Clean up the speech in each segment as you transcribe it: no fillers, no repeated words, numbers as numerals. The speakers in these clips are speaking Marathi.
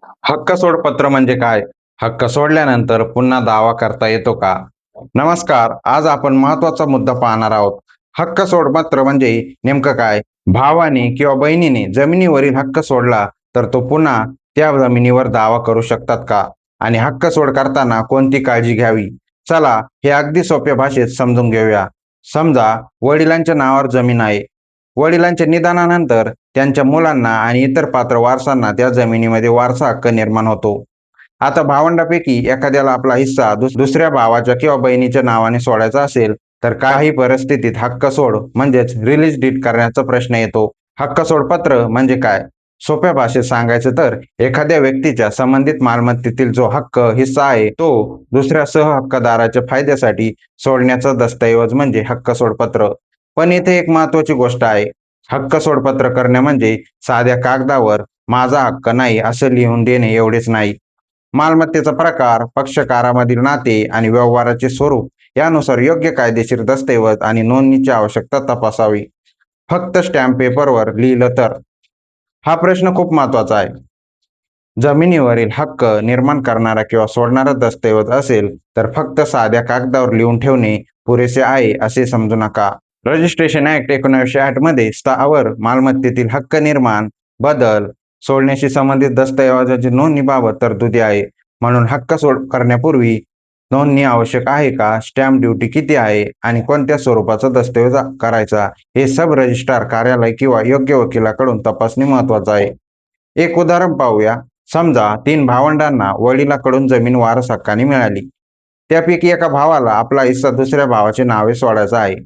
हक्क सोडपत्र म्हणजे काय? हक्क सोडल्यानंतर पुन्हा दावा करता येतो का? नमस्कार. आज आपण महत्त्वाचा मुद्दा पाहणार आहोत. हक्क सोडपत्र म्हणजे नेमकं काय? भावाने किंवा बहिणीने जमिनीवरील हक्क सोडला तर तो पुन्हा त्या जमिनीवर दावा करू शकतात का? आणि हक्क सोड करताना कोणती काळजी घ्यावी? चला हे अगदी सोप्या भाषेत समजून घेऊया. समजा वडिलांच्या नावावर जमीन आहे. वडिलांच्या निधनानंतर त्यांच्या मुलांना आणि इतर पात्र वारसांना त्या जमिनीमध्ये वारसा हक्क निर्माण होतो. आता भावंडापैकी एखाद्याला आपला हिस्सा दुसऱ्या भावाच्या किंवा बहिणीच्या नावाने सोडायचा असेल, तर काही परिस्थितीत हक्क सोड म्हणजेच रिलीज डीड करण्याचा प्रश्न येतो. हक्क सोड पत्र म्हणजे काय? सोप्या भाषेत सांगायचं तर एखाद्या व्यक्तीच्या संबंधित मालमत्तेतील जो हक्क हिस्सा आहे तो दुसऱ्या सहहक्कदाराच्या फायद्यासाठी सोडण्याचा दस्तऐवज म्हणजे हक्क सोडपत्र. पण इथे एक महत्वाची गोष्ट आहे. हक्क सोडपत्र करणे म्हणजे साध्या कागदावर माझा हक्क नाही असं लिहून देणे एवढेच नाही. मालमत्तेचा प्रकार, पक्षकारामधील नाते आणि व्यवहाराचे स्वरूप यानुसार योग्य कायदेशीर दस्तऐवज आणि नोंदणीची आवश्यकता तपासावी. फक्त स्टॅम्प पेपरवर लिहिलं तर? हा प्रश्न खूप महत्वाचा आहे. जमिनीवरील हक्क निर्माण करणारा किंवा सोडणारा दस्तऐवज असेल तर फक्त साध्या कागदावर लिहून ठेवणे पुरेसे आहे असे समजू नका. रजिस्ट्रेशन ऍक्ट 1908 मध्ये स्थावर मालमत्तेतील हक्क निर्माण, बदल, सोडण्याशी संबंधित दस्तऐवजाची नोंदणीबाबत तरतुदी आहे. म्हणून हक्क सोड करण्यापूर्वी नोंदणी आवश्यक आहे का, स्टॅम्प ड्युटी किती आहे आणि कोणत्या स्वरूपाचा दस्तऐवज करायचा हे सब रजिस्ट्रार कार्यालय किंवा योग्य वकिलाकडून तपासणे महत्वाचं आहे. एक उदाहरण पाहूया. समजा 3 भावंडांना वडिलांकडून जमीन वारस हक्काने मिळाली. त्यापैकी एका भावाला आपला हिस्सा दुसऱ्या भावाचे नावे सोडायचा आहे.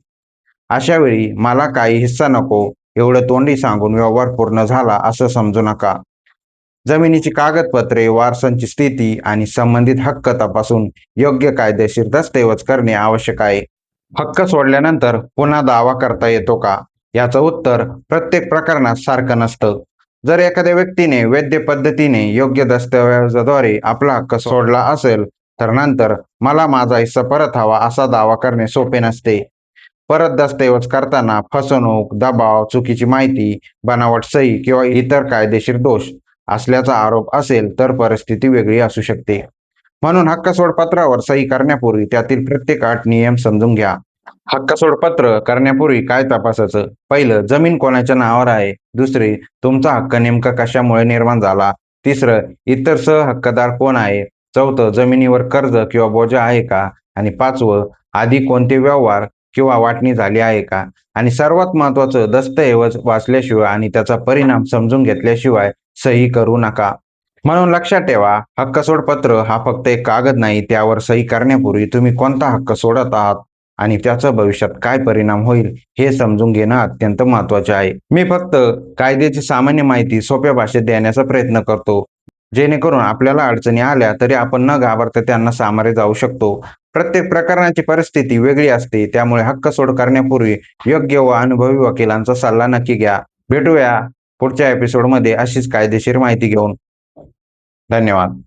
अशा वेळी मला काही हिस्सा नको एवढं तोंडी सांगून व्यवहार पूर्ण झाला असं समजू नका. जमिनीची कागदपत्रे, वारसांची स्थिती आणि संबंधित हक्क तपासून योग्य कायदेशीर दस्तऐवज करणे आवश्यक आहे. हक्क सोडल्यानंतर पुन्हा दावा करता येतो का? याचं उत्तर प्रत्येक प्रकरणात सारखं नसतं. जर एखाद्या व्यक्तीने वैध पद्धतीने योग्य दस्तऐवजाद्वारे आपला हक्क सोडला असेल तर नंतर मला माझा हिस्सा परत हवा असा दावा करणे सोपे नसते. परत दस्तऐवज करताना फसवणूक, दबाव, चुकीची माहिती, बनावट सही किंवा इतर कायदेशीर दोष असल्याचा आरोप असेल तर परिस्थिती वेगळी असू शकते. म्हणून हक्क सोडपत्रावर सही करण्यापूर्वी त्यातील प्रत्येक अट नियम समजून घ्या. हक्क सोडपत्र करण्यापूर्वी काय तपासायचं? पहिलं, जमीन कोणाच्या नावावर आहे. दुसरे, तुमचा हक्क नेमका कशामुळे निर्माण झाला. तिसरं, इतर सहहक्कदार कोण आहे. चौथं, जमिनीवर कर्ज किंवा बोजा आहे का. आणि पाचवं, आधी कोणते व्यवहार किंवा वाटणी झाली आहे का. आणि सर्वात महत्वाचं, दस्तऐवज वाचल्याशिवाय आणि त्याचा परिणाम समजून घेतल्याशिवाय सही करू नका. म्हणून लक्षात ठेवा, हक्क सोडपत्र हा फक्त एक कागद नाही. त्यावर सही करण्यापूर्वी तुम्ही कोणता हक्क सोडत आहात आणि त्याचा भविष्यात काय परिणाम होईल हे समजून घेणं अत्यंत महत्वाचे आहे. मी फक्त कायद्याची सामान्य माहिती सोप्या भाषेत देण्याचा प्रयत्न करतो, जेणेकरून आपल्याला अडचणी आल्या तरी आपण न घाबरता त्यांना सामोरे जाऊ शकतो. प्रत्येक प्रकरणाची परिस्थिती वेगळी असते, त्यामुळे हक्क सोड करण्यापूर्वी योग्य व अनुभवी वकिलांचा सल्ला नक्की घ्या. भेटूया पुढच्या एपिसोडमध्ये अशीच कायदेशीर माहिती घेऊन. धन्यवाद.